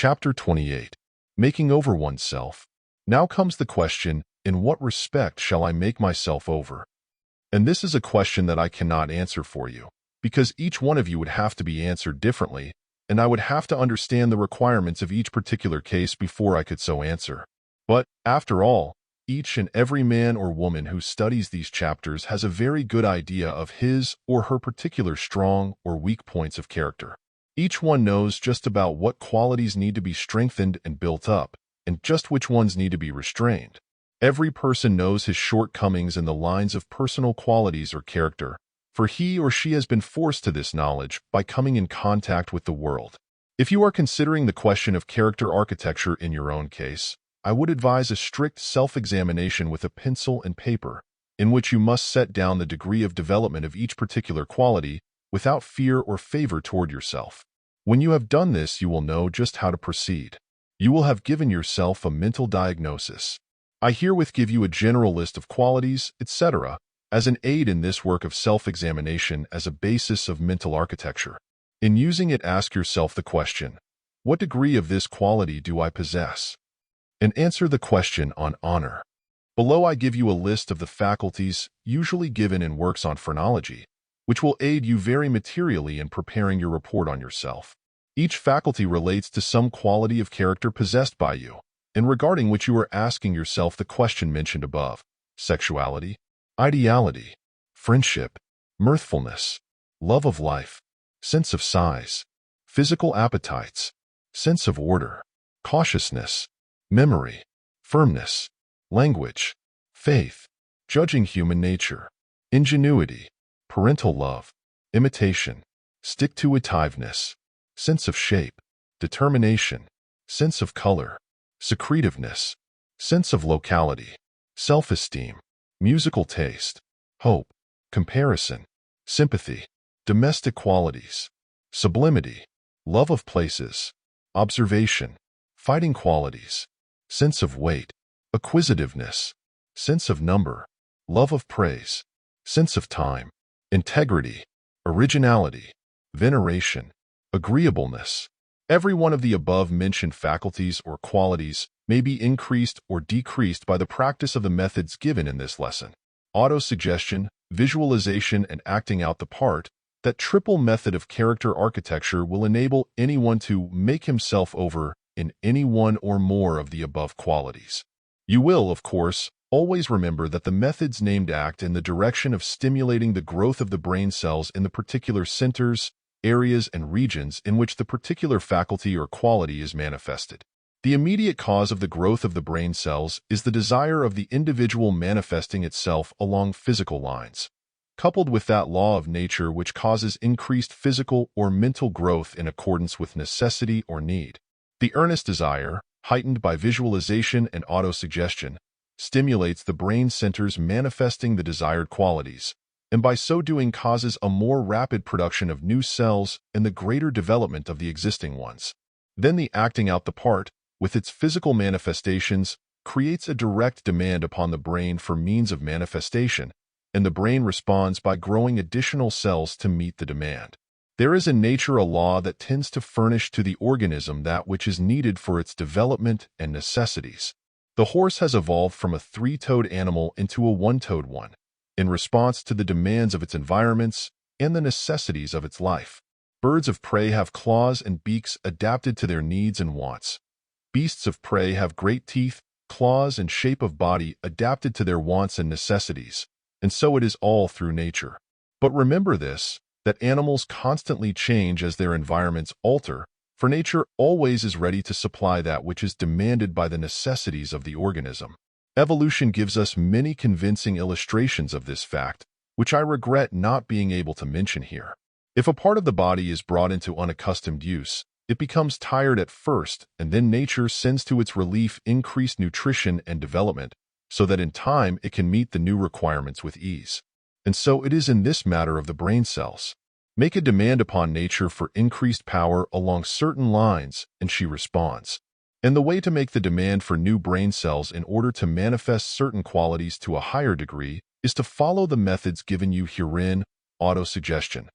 Chapter 28. Making over oneself. Now comes the question, in what respect shall I make myself over? And this is a question that I cannot answer for you, because each one of you would have to be answered differently, and I would have to understand the requirements of each particular case before I could so answer. But, after all, each and every man or woman who studies these chapters has a very good idea of his or her particular strong or weak points of character. Each one knows just about what qualities need to be strengthened and built up, and just which ones need to be restrained. Every person knows his shortcomings in the lines of personal qualities or character, for he or she has been forced to this knowledge by coming in contact with the world. If you are considering the question of character architecture in your own case, I would advise a strict self-examination with a pencil and paper, in which you must set down the degree of development of each particular quality without fear or favor toward yourself. When you have done this, you will know just how to proceed. You will have given yourself a mental diagnosis. I herewith give you a general list of qualities, etc., as an aid in this work of self-examination as a basis of mental architecture. In using it, ask yourself the question, what degree of this quality do I possess? And answer the question on honor. Below I give you a list of the faculties usually given in works on phrenology, which will aid you very materially in preparing your report on yourself. Each faculty relates to some quality of character possessed by you, and regarding which you are asking yourself the question mentioned above: sexuality, ideality, friendship, mirthfulness, love of life, sense of size, physical appetites, sense of order, cautiousness, memory, firmness, language, faith, judging human nature, ingenuity, parental love, imitation, stick-to-itiveness, sense of shape, determination, sense of color, secretiveness, sense of locality, self-esteem, musical taste, hope, comparison, sympathy, domestic qualities, sublimity, love of places, observation, fighting qualities, sense of weight, acquisitiveness, sense of number, love of praise, sense of time, integrity, originality, veneration, agreeableness. Every one of the above-mentioned faculties or qualities may be increased or decreased by the practice of the methods given in this lesson: autosuggestion, visualization, and acting out the part. That triple method of character architecture will enable anyone to make himself over in any one or more of the above qualities. You will, of course, always remember that the methods named act in the direction of stimulating the growth of the brain cells in the particular centers, areas, and regions in which the particular faculty or quality is manifested. The immediate cause of the growth of the brain cells is the desire of the individual manifesting itself along physical lines, coupled with that law of nature which causes increased physical or mental growth in accordance with necessity or need. The earnest desire, heightened by visualization and autosuggestion, stimulates the brain centers manifesting the desired qualities, and by so doing causes a more rapid production of new cells and the greater development of the existing ones. Then the acting out the part, with its physical manifestations, creates a direct demand upon the brain for means of manifestation, and the brain responds by growing additional cells to meet the demand. There is in nature a law that tends to furnish to the organism that which is needed for its development and necessities. The horse has evolved from a three-toed animal into a one-toed one, in response to the demands of its environments and the necessities of its life. Birds of prey have claws and beaks adapted to their needs and wants. Beasts of prey have great teeth, claws, and shape of body adapted to their wants and necessities, and so it is all through nature. But remember this, that animals constantly change as their environments alter, for nature always is ready to supply that which is demanded by the necessities of the organism. Evolution gives us many convincing illustrations of this fact, which I regret not being able to mention here. If a part of the body is brought into unaccustomed use, it becomes tired at first, and then nature sends to its relief increased nutrition and development, so that in time it can meet the new requirements with ease. And so it is in this matter of the brain cells. Make a demand upon nature for increased power along certain lines, and she responds. And the way to make the demand for new brain cells in order to manifest certain qualities to a higher degree is to follow the methods given you herein: autosuggestion,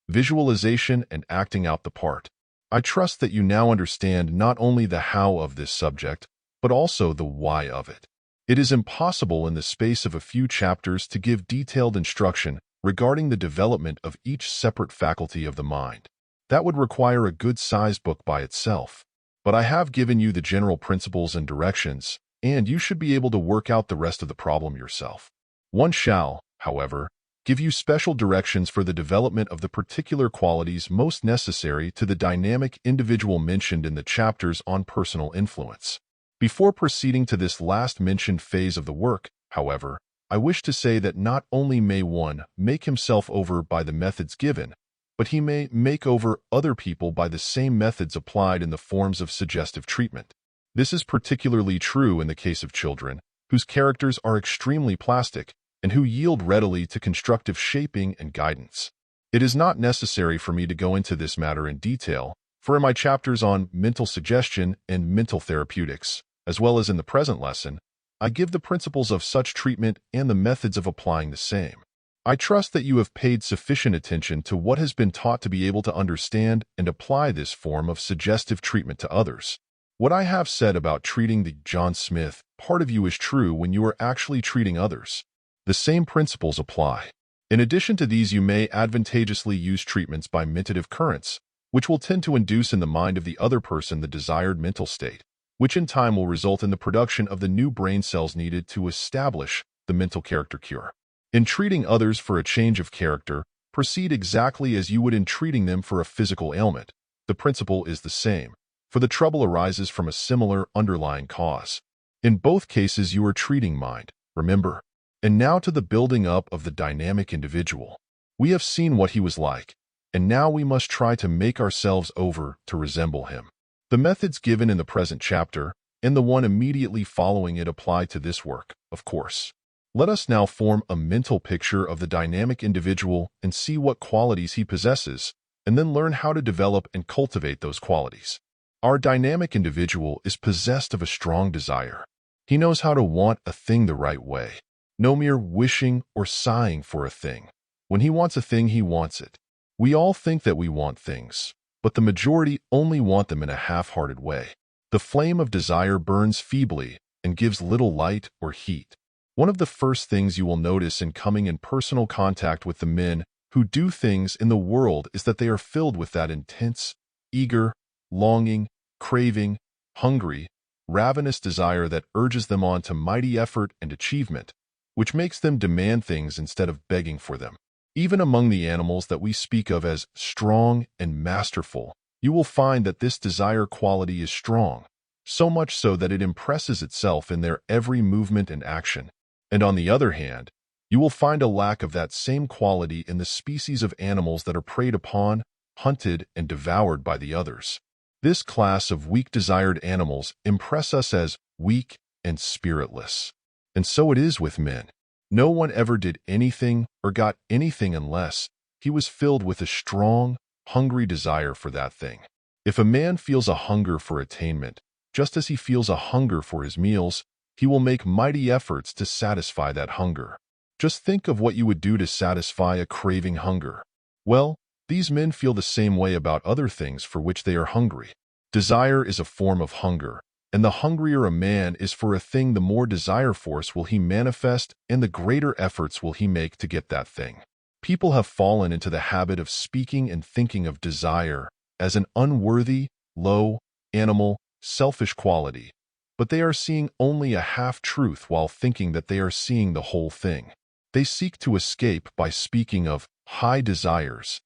visualization, and acting out the part. I trust that you now understand not only the how of this subject, but also the why of it. It is impossible in the space of a few chapters to give detailed instruction regarding the development of each separate faculty of the mind. That would require a good-sized book by itself. But I have given you the general principles and directions, and you should be able to work out the rest of the problem yourself. One shall, however, give you special directions for the development of the particular qualities most necessary to the dynamic individual mentioned in the chapters on personal influence. Before proceeding to this last mentioned phase of the work, however, I wish to say that not only may one make himself over by the methods given, but he may make over other people by the same methods applied in the forms of suggestive treatment. This is particularly true in the case of children, whose characters are extremely plastic and who yield readily to constructive shaping and guidance. It is not necessary for me to go into this matter in detail, for in my chapters on mental suggestion and mental therapeutics, as well as in the present lesson, I give the principles of such treatment and the methods of applying the same. I trust that you have paid sufficient attention to what has been taught to be able to understand and apply this form of suggestive treatment to others. What I have said about treating the John Smith part of you is true when you are actually treating others. The same principles apply. In addition to these, you may advantageously use treatments by mentative currents, which will tend to induce in the mind of the other person the desired mental state, which in time will result in the production of the new brain cells needed to establish the mental character cure. In treating others for a change of character, proceed exactly as you would in treating them for a physical ailment. The principle is the same, for the trouble arises from a similar underlying cause. In both cases, you are treating mind, remember. And now to the building up of the dynamic individual. We have seen what he was like, and now we must try to make ourselves over to resemble him. The methods given in the present chapter and the one immediately following it apply to this work, of course. Let us now form a mental picture of the dynamic individual and see what qualities he possesses, and then learn how to develop and cultivate those qualities. Our dynamic individual is possessed of a strong desire. He knows how to want a thing the right way. No mere wishing or sighing for a thing. When he wants a thing, he wants it. We all think that we want things, but the majority only want them in a half-hearted way. The flame of desire burns feebly and gives little light or heat. One of the first things you will notice in coming in personal contact with the men who do things in the world is that they are filled with that intense, eager, longing, craving, hungry, ravenous desire that urges them on to mighty effort and achievement, which makes them demand things instead of begging for them. Even among the animals that we speak of as strong and masterful, you will find that this desire quality is strong, so much so that it impresses itself in their every movement and action. And on the other hand, you will find a lack of that same quality in the species of animals that are preyed upon, hunted, and devoured by the others. This class of weak-desired animals impress us as weak and spiritless. And so it is with men. No one ever did anything or got anything unless he was filled with a strong, hungry desire for that thing. If a man feels a hunger for attainment, just as he feels a hunger for his meals, he will make mighty efforts to satisfy that hunger. Just think of what you would do to satisfy a craving hunger. Well, these men feel the same way about other things for which they are hungry. Desire is a form of hunger, and the hungrier a man is for a thing, the more desire force will he manifest and the greater efforts will he make to get that thing. People have fallen into the habit of speaking and thinking of desire as an unworthy, low, animal, selfish quality, but they are seeing only a half-truth while thinking that they are seeing the whole thing. They seek to escape by speaking of high desires,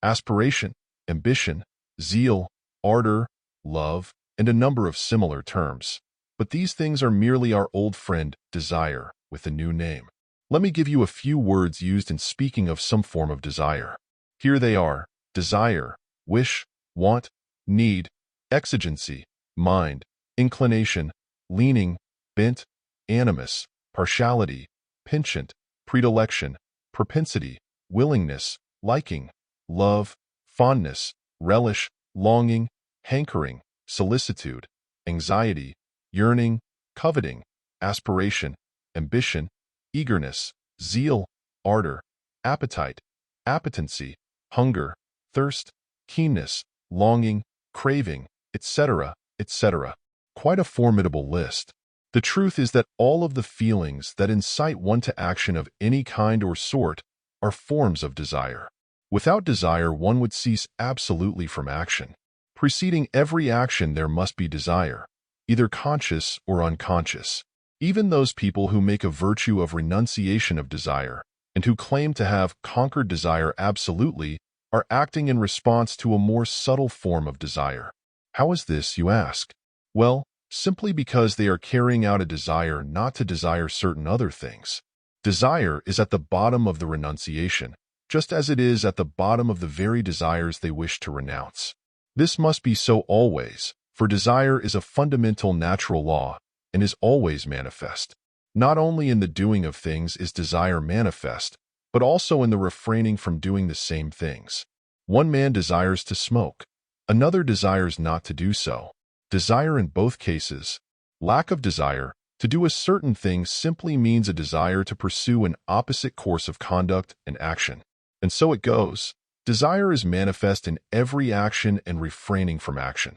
aspiration, ambition, zeal, ardor, love, and a number of similar terms. But these things are merely our old friend, desire, with a new name. Let me give you a few words used in speaking of some form of desire. Here they are: desire, wish, want, need, exigency, mind, inclination, leaning, bent, animus, partiality, penchant, predilection, propensity, willingness, liking, love, fondness, relish, longing, hankering, solicitude, anxiety, yearning, coveting, aspiration, ambition, eagerness, zeal, ardor, appetite, appetency, hunger, thirst, keenness, longing, craving, etc., etc. Quite a formidable list. The truth is that all of the feelings that incite one to action of any kind or sort are forms of desire. Without desire, one would cease absolutely from action. Preceding every action there must be desire, either conscious or unconscious. Even those people who make a virtue of renunciation of desire and who claim to have conquered desire absolutely are acting in response to a more subtle form of desire. How is this, you ask? Well, simply because they are carrying out a desire not to desire certain other things. Desire is at the bottom of the renunciation, just as it is at the bottom of the very desires they wish to renounce. This must be so always, for desire is a fundamental natural law and is always manifest. Not only in the doing of things is desire manifest, but also in the refraining from doing the same things. One man desires to smoke, another desires not to do so. Desire in both cases. Lack of desire to do a certain thing simply means a desire to pursue an opposite course of conduct and action. And so it goes. Desire is manifest in every action and refraining from action.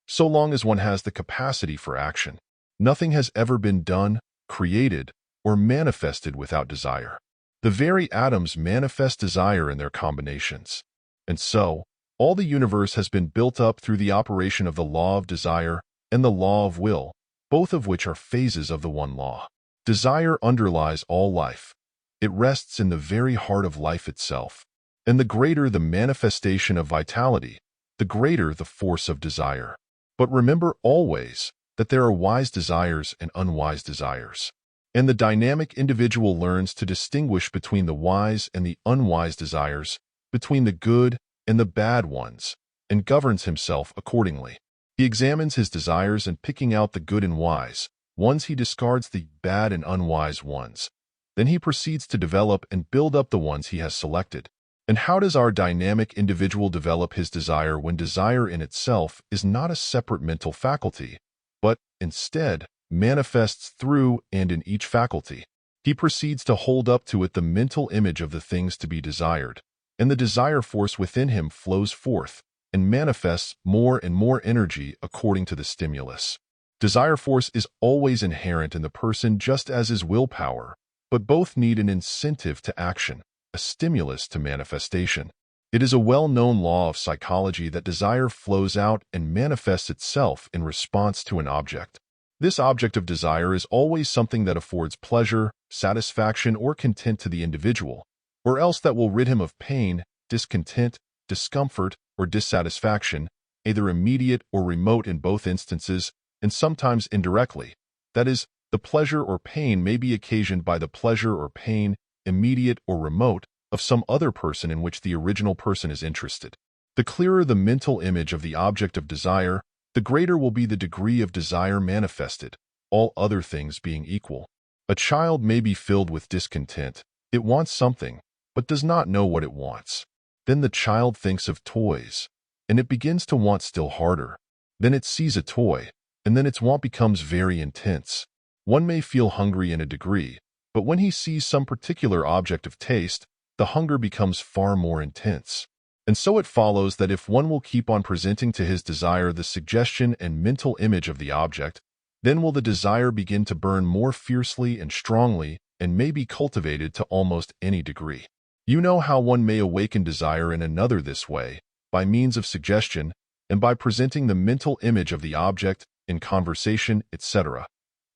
So long as one has the capacity for action, nothing has ever been done, created, or manifested without desire. The very atoms manifest desire in their combinations. And so, all the universe has been built up through the operation of the law of desire and the law of will, both of which are phases of the one law. Desire underlies all life. It rests in the very heart of life itself. And the greater the manifestation of vitality, the greater the force of desire. But remember always that there are wise desires and unwise desires. And the dynamic individual learns to distinguish between the wise and the unwise desires, between the good and the bad ones, and governs himself accordingly. He examines his desires and picking out the good and wise ones, he discards the bad and unwise ones. Then he proceeds to develop and build up the ones he has selected. And how does our dynamic individual develop his desire when desire in itself is not a separate mental faculty, but, instead, manifests through and in each faculty? He proceeds to hold up to it the mental image of the things to be desired, and the desire force within him flows forth and manifests more and more energy according to the stimulus. Desire force is always inherent in the person just as is willpower, but both need an incentive to action, a stimulus to manifestation. It is a well-known law of psychology that desire flows out and manifests itself in response to an object. This object of desire is always something that affords pleasure, satisfaction, or content to the individual, or else that will rid him of pain, discontent, discomfort, or dissatisfaction, either immediate or remote in both instances, and sometimes indirectly. That is, the pleasure or pain may be occasioned by the pleasure or pain, immediate or remote, of some other person in which the original person is interested. The clearer the mental image of the object of desire, the greater will be the degree of desire manifested, all other things being equal. A child may be filled with discontent. It wants something, but does not know what it wants. Then the child thinks of toys, and it begins to want still harder. Then it sees a toy, and then its want becomes very intense. One may feel hungry in a degree, but when he sees some particular object of taste, the hunger becomes far more intense. And so it follows that if one will keep on presenting to his desire the suggestion and mental image of the object, then will the desire begin to burn more fiercely and strongly and may be cultivated to almost any degree. You know how one may awaken desire in another this way, by means of suggestion, and by presenting the mental image of the object in conversation, etc.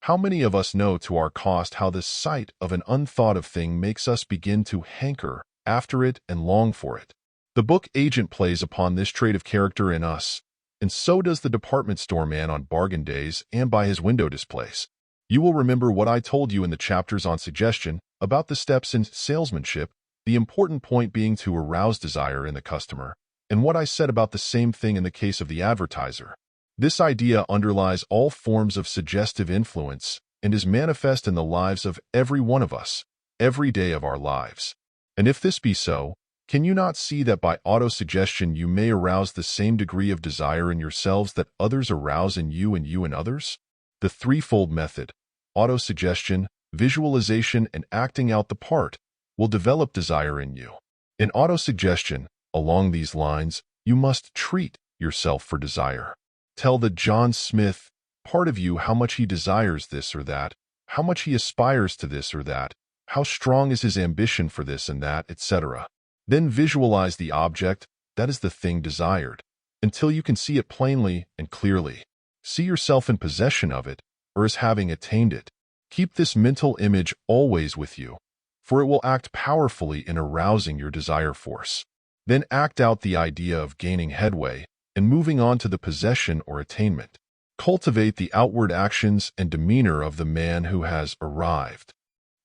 How many of us know to our cost how the sight of an unthought of thing makes us begin to hanker after it and long for it? The book agent plays upon this trait of character in us, and so does the department store man on bargain days and by his window displays. You will remember what I told you in the chapters on suggestion about the steps in salesmanship, the important point being to arouse desire in the customer, and what I said about the same thing in the case of the advertiser. This idea underlies all forms of suggestive influence and is manifest in the lives of every one of us, every day of our lives. And if this be so, can you not see that by autosuggestion you may arouse the same degree of desire in yourselves that others arouse in you and others? The threefold method, autosuggestion, visualization, and acting out the part, will develop desire in you. In autosuggestion, along these lines, you must treat yourself for desire. Tell the John Smith part of you how much he desires this or that, how much he aspires to this or that, how strong is his ambition for this and that, etc. Then visualize the object that is the thing desired, until you can see it plainly and clearly. See yourself in possession of it, or as having attained it. Keep this mental image always with you, for it will act powerfully in arousing your desire force. Then act out the idea of gaining headway and moving on to the possession or attainment. Cultivate the outward actions and demeanor of the man who has arrived.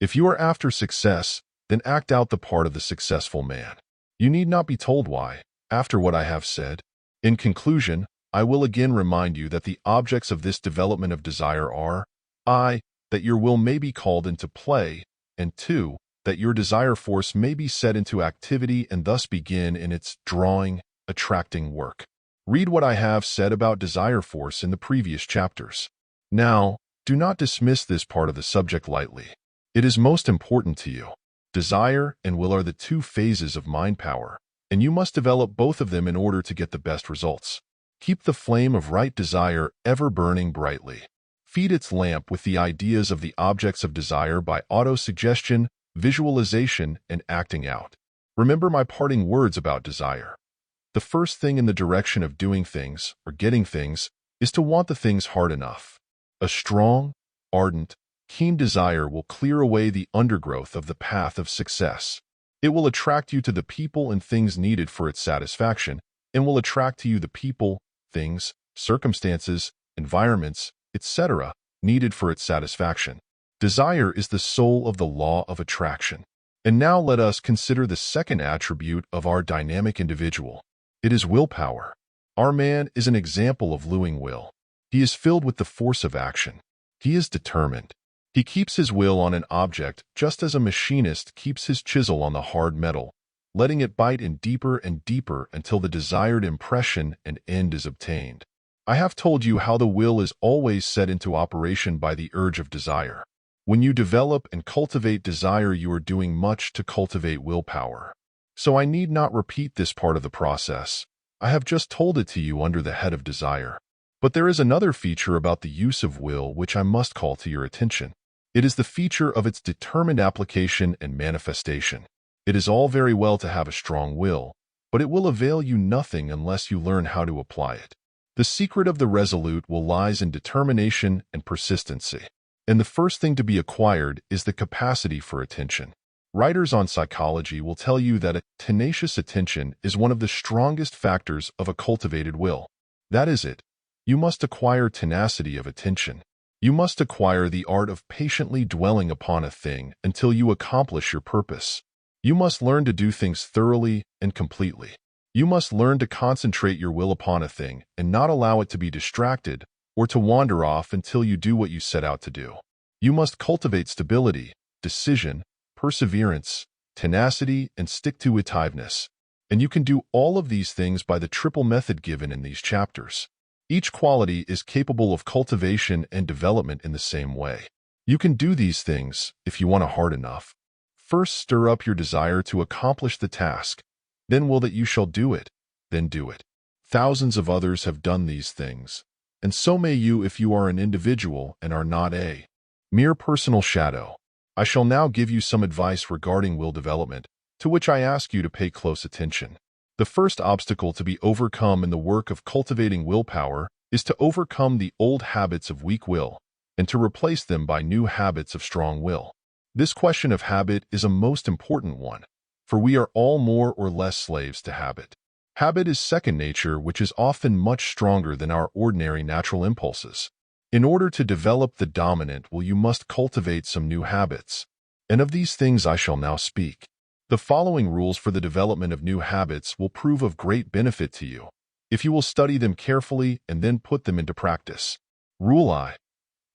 If you are after success, then act out the part of the successful man. You need not be told why, after what I have said. In conclusion, I will again remind you that the objects of this development of desire are, I, that your will may be called into play, and 2, that your desire force may be set into activity and thus begin in its drawing, attracting work. Read what I have said about desire force in the previous chapters. Now, do not dismiss this part of the subject lightly. It is most important to you. Desire and will are the 2 phases of mind power, and you must develop both of them in order to get the best results. Keep the flame of right desire ever burning brightly. Feed its lamp with the ideas of the objects of desire by auto-suggestion, visualization, and acting out. Remember my parting words about desire. The first thing in the direction of doing things, or getting things, is to want the things hard enough. A strong, ardent, keen desire will clear away the undergrowth of the path of success. It will attract you to the people and things needed for its satisfaction, and will attract to you the people, things, circumstances, environments, etc., needed for its satisfaction. Desire is the soul of the law of attraction. And now let us consider the second attribute of our dynamic individual. It is willpower. Our man is an example of luing will. He is filled with the force of action. He is determined. He keeps his will on an object just as a machinist keeps his chisel on the hard metal, letting it bite in deeper and deeper until the desired impression and end is obtained. I have told you how the will is always set into operation by the urge of desire. When you develop and cultivate desire, you are doing much to cultivate willpower. So I need not repeat this part of the process. I have just told it to you under the head of desire. But there is another feature about the use of will which I must call to your attention. It is the feature of its determined application and manifestation. It is all very well to have a strong will, but it will avail you nothing unless you learn how to apply it. The secret of the resolute will lies in determination and persistency. And the first thing to be acquired is the capacity for attention. Writers on psychology will tell you that a tenacious attention is one of the strongest factors of a cultivated will. That is it. You must acquire tenacity of attention. You must acquire the art of patiently dwelling upon a thing until you accomplish your purpose. You must learn to do things thoroughly and completely. You must learn to concentrate your will upon a thing and not allow it to be distracted or to wander off until you do what you set out to do. You must cultivate stability, decision, perseverance, tenacity, and stick-to-itiveness. And you can do all of these things by the triple method given in these chapters. Each quality is capable of cultivation and development in the same way. You can do these things if you want it hard enough. First, stir up your desire to accomplish the task. Then will that you shall do it. Then do it. Thousands of others have done these things, and so may you if you are an individual and are not a mere personal shadow. I shall now give you some advice regarding will development, to which I ask you to pay close attention. The first obstacle to be overcome in the work of cultivating willpower is to overcome the old habits of weak will and to replace them by new habits of strong will. This question of habit is a most important one, for we are all more or less slaves to habit. Habit is second nature, which is often much stronger than our ordinary natural impulses. In order to develop the dominant will, you must cultivate some new habits, and of these things I shall now speak. The following rules for the development of new habits will prove of great benefit to you, if you will study them carefully and then put them into practice. Rule I.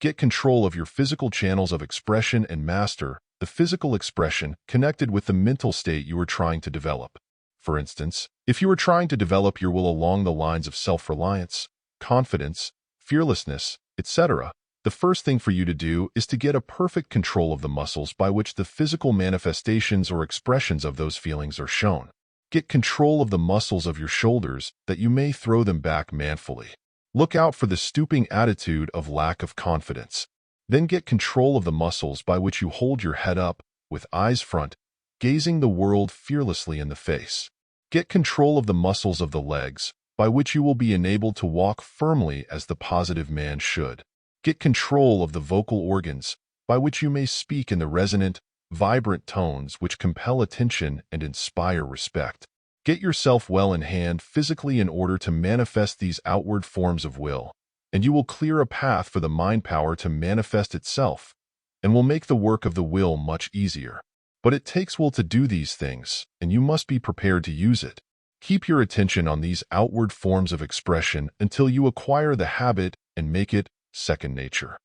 Get control of your physical channels of expression and master the physical expression connected with the mental state you are trying to develop. For instance, if you are trying to develop your will along the lines of self-reliance, confidence, fearlessness, etc., the first thing for you to do is to get a perfect control of the muscles by which the physical manifestations or expressions of those feelings are shown. Get control of the muscles of your shoulders that you may throw them back manfully. Look out for the stooping attitude of lack of confidence. Then get control of the muscles by which you hold your head up, with eyes front, gazing the world fearlessly in the face. Get control of the muscles of the legs, by which you will be enabled to walk firmly as the positive man should. Get control of the vocal organs, by which you may speak in the resonant, vibrant tones which compel attention and inspire respect. Get yourself well in hand physically in order to manifest these outward forms of will, and you will clear a path for the mind power to manifest itself, and will make the work of the will much easier. But it takes will to do these things, and you must be prepared to use it. Keep your attention on these outward forms of expression until you acquire the habit and make it second nature.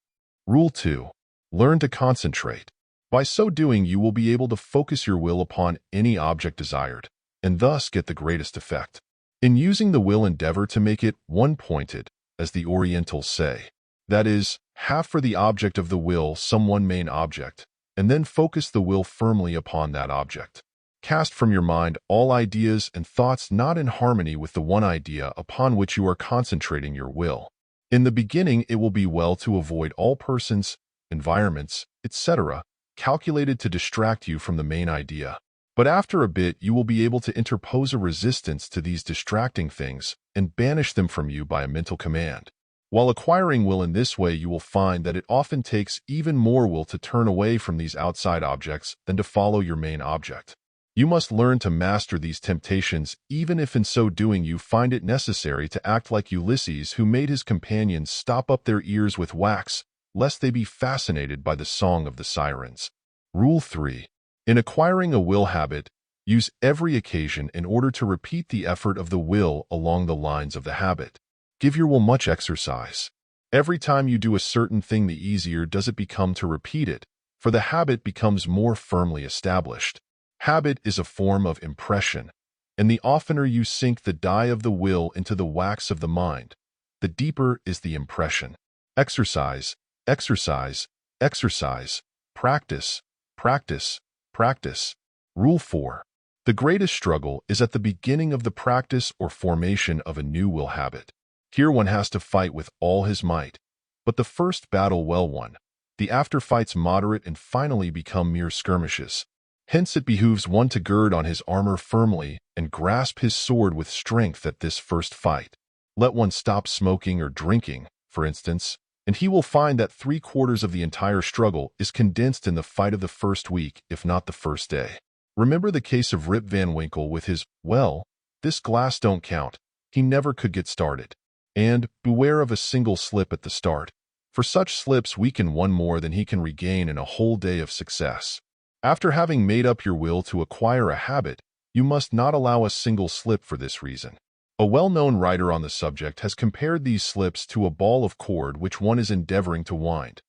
Rule 2. Learn to concentrate. By so doing, you will be able to focus your will upon any object desired, and thus get the greatest effect. In using the will, endeavor to make it one-pointed, as the Orientals say. That is, have for the object of the will some one main object, and then focus the will firmly upon that object. Cast from your mind all ideas and thoughts not in harmony with the one idea upon which you are concentrating your will. In the beginning, it will be well to avoid all persons, environments, etc., calculated to distract you from the main idea. But after a bit, you will be able to interpose a resistance to these distracting things and banish them from you by a mental command. While acquiring will in this way, you will find that it often takes even more will to turn away from these outside objects than to follow your main object. You must learn to master these temptations, even if in so doing you find it necessary to act like Ulysses, who made his companions stop up their ears with wax, lest they be fascinated by the song of the sirens. Rule 3. In acquiring a will habit, use every occasion in order to repeat the effort of the will along the lines of the habit. Give your will much exercise. Every time you do a certain thing, the easier does it become to repeat it, for the habit becomes more firmly established. Habit is a form of impression, and the oftener you sink the dye of the will into the wax of the mind, the deeper is the impression. Exercise, exercise, exercise, practice, practice, practice. Rule 4. The greatest struggle is at the beginning of the practice or formation of a new will habit. Here one has to fight with all his might, but the first battle well won, the after fights moderate and finally become mere skirmishes. Hence it behooves one to gird on his armor firmly and grasp his sword with strength at this first fight. Let one stop smoking or drinking, for instance, and he will find that 3/4 of the entire struggle is condensed in the fight of the first week, if not the first day. Remember the case of Rip Van Winkle with his, "Well, this glass don't count." He never could get started. And beware of a single slip at the start, for such slips weaken one more than he can regain in a whole day of success. After having made up your will to acquire a habit, you must not allow a single slip for this reason. A well-known writer on the subject has compared these slips to a ball of cord which one is endeavoring to wind.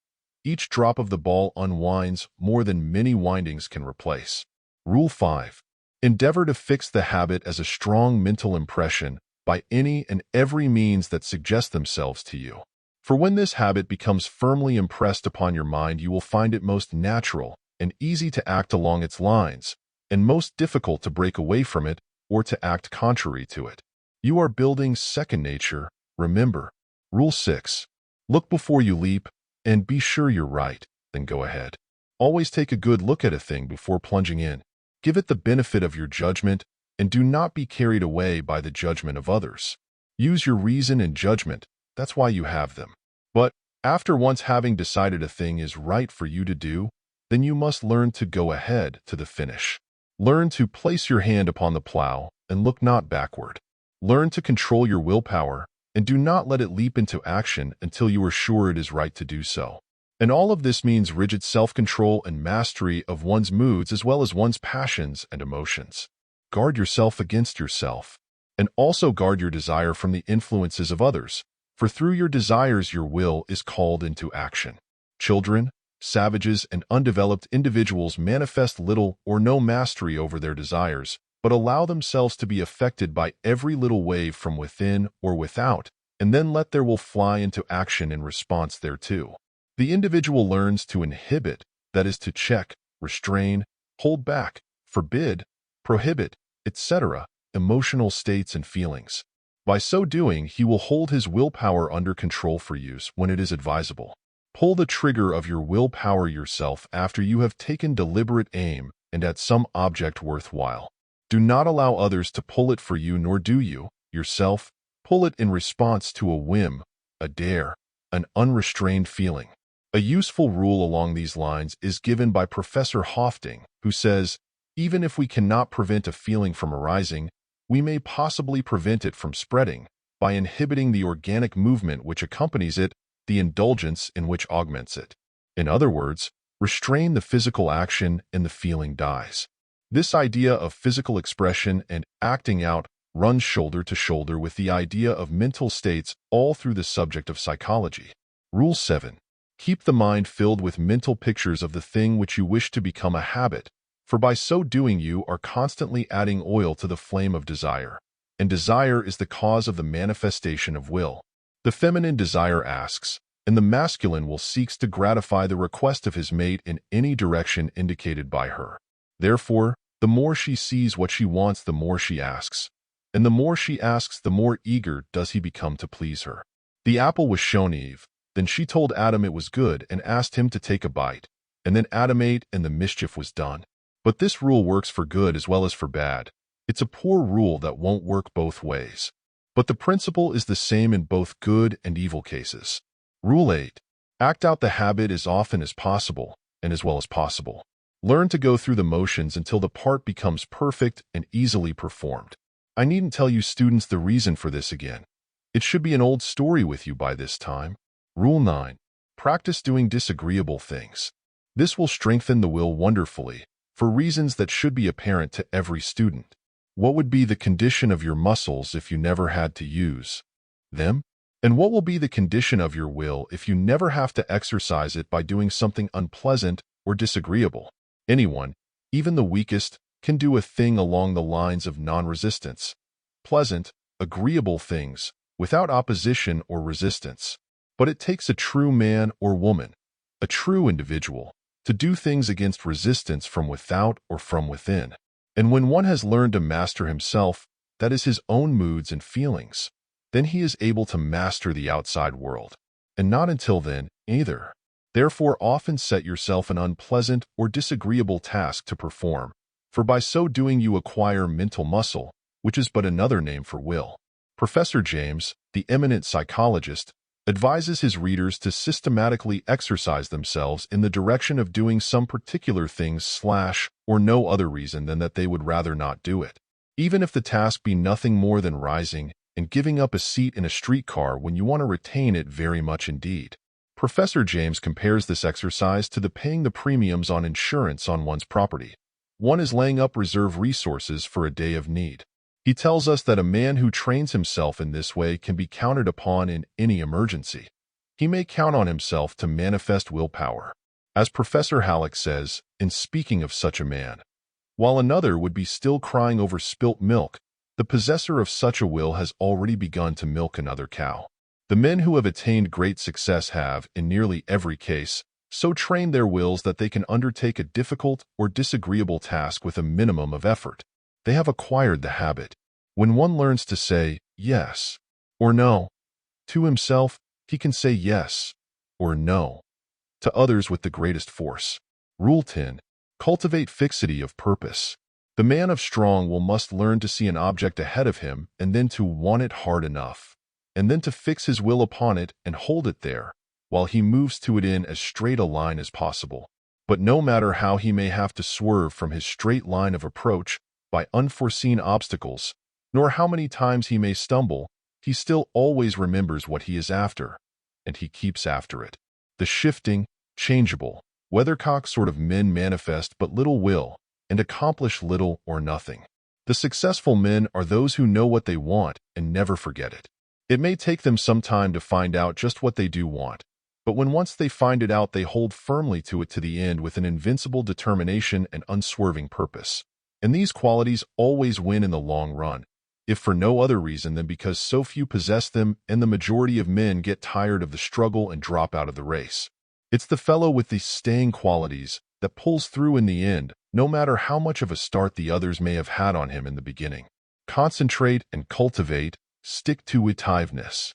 Each drop of the ball unwinds more than many windings can replace. Rule 5. Endeavor to fix the habit as a strong mental impression by any and every means that suggest themselves to you. For when this habit becomes firmly impressed upon your mind, you will find it most natural and easy to act along its lines, and most difficult to break away from it or to act contrary to it. You are building second nature, remember. Rule 6. Look before you leap, and be sure you're right, then go ahead. Always take a good look at a thing before plunging in. Give it the benefit of your judgment, and do not be carried away by the judgment of others. Use your reason and judgment, that's why you have them. But after once having decided a thing is right for you to do, then you must learn to go ahead to the finish. Learn to place your hand upon the plow and look not backward. Learn to control your willpower and do not let it leap into action until you are sure it is right to do so. And all of this means rigid self-control and mastery of one's moods as well as one's passions and emotions. Guard yourself against yourself, and also guard your desire from the influences of others, for through your desires your will is called into action. Children, savages, and undeveloped individuals manifest little or no mastery over their desires, but allow themselves to be affected by every little wave from within or without, and then let their will fly into action in response thereto. The individual learns to inhibit, that is to check, restrain, hold back, forbid, prohibit, etc., emotional states and feelings. By so doing, he will hold his willpower under control for use when it is advisable. Pull the trigger of your willpower yourself after you have taken deliberate aim and at some object worthwhile. Do not allow others to pull it for you, nor do you, yourself, pull it in response to a whim, a dare, an unrestrained feeling. A useful rule along these lines is given by Professor Hofting, who says, even if we cannot prevent a feeling from arising, we may possibly prevent it from spreading by inhibiting the organic movement which accompanies it, the indulgence in which augments it. In other words, restrain the physical action and the feeling dies. This idea of physical expression and acting out runs shoulder to shoulder with the idea of mental states all through the subject of psychology. Rule 7. Keep the mind filled with mental pictures of the thing which you wish to become a habit, for by so doing you are constantly adding oil to the flame of desire, and desire is the cause of the manifestation of will. The feminine desire asks, and the masculine will seeks to gratify the request of his mate in any direction indicated by her. Therefore, the more she sees what she wants, the more she asks, and the more she asks, the more eager does he become to please her. The apple was shown Eve, then she told Adam it was good and asked him to take a bite, and then Adam ate and the mischief was done. But this rule works for good as well as for bad. It's a poor rule that won't work both ways. But the principle is the same in both good and evil cases. Rule 8. Act out the habit as often as possible, and as well as possible. Learn to go through the motions until the part becomes perfect and easily performed. I needn't tell you students the reason for this again. It should be an old story with you by this time. Rule 9. Practice doing disagreeable things. This will strengthen the will wonderfully, for reasons that should be apparent to every student. What would be the condition of your muscles if you never had to use them? And what will be the condition of your will if you never have to exercise it by doing something unpleasant or disagreeable? Anyone, even the weakest, can do a thing along the lines of non-resistance, pleasant, agreeable things, without opposition or resistance. But it takes a true man or woman, a true individual, to do things against resistance from without or from within. And when one has learned to master himself, that is his own moods and feelings, then he is able to master the outside world. And not until then, either. Therefore, often set yourself an unpleasant or disagreeable task to perform, for by so doing you acquire mental muscle, which is but another name for will. Professor James, the eminent psychologist, advises his readers to systematically exercise themselves in the direction of doing some particular things or no other reason than that they would rather not do it. Even if the task be nothing more than rising and giving up a seat in a streetcar when you want to retain it very much indeed. Professor James compares this exercise to the paying the premiums on insurance on one's property. One is laying up reserve resources for a day of need. He tells us that a man who trains himself in this way can be counted upon in any emergency. He may count on himself to manifest willpower. As Professor Halleck says, in speaking of such a man, while another would be still crying over spilt milk, the possessor of such a will has already begun to milk another cow. The men who have attained great success have, in nearly every case, so trained their wills that they can undertake a difficult or disagreeable task with a minimum of effort. They have acquired the habit. When one learns to say yes or no to himself, he can say yes or no to others with the greatest force. Rule 10. Cultivate fixity of purpose. The man of strong will must learn to see an object ahead of him and then to want it hard enough, and then to fix his will upon it and hold it there, while he moves to it in as straight a line as possible. But no matter how he may have to swerve from his straight line of approach by unforeseen obstacles, nor how many times he may stumble, he still always remembers what he is after, and he keeps after it. The shifting, changeable, weathercock sort of men manifest but little will, and accomplish little or nothing. The successful men are those who know what they want and never forget it. It may take them some time to find out just what they do want, but when once they find it out, they hold firmly to it to the end with an invincible determination and unswerving purpose. And these qualities always win in the long run, if for no other reason than because so few possess them and the majority of men get tired of the struggle and drop out of the race. It's the fellow with these staying qualities that pulls through in the end, no matter how much of a start the others may have had on him in the beginning. Concentrate and cultivate stick-to-itiveness.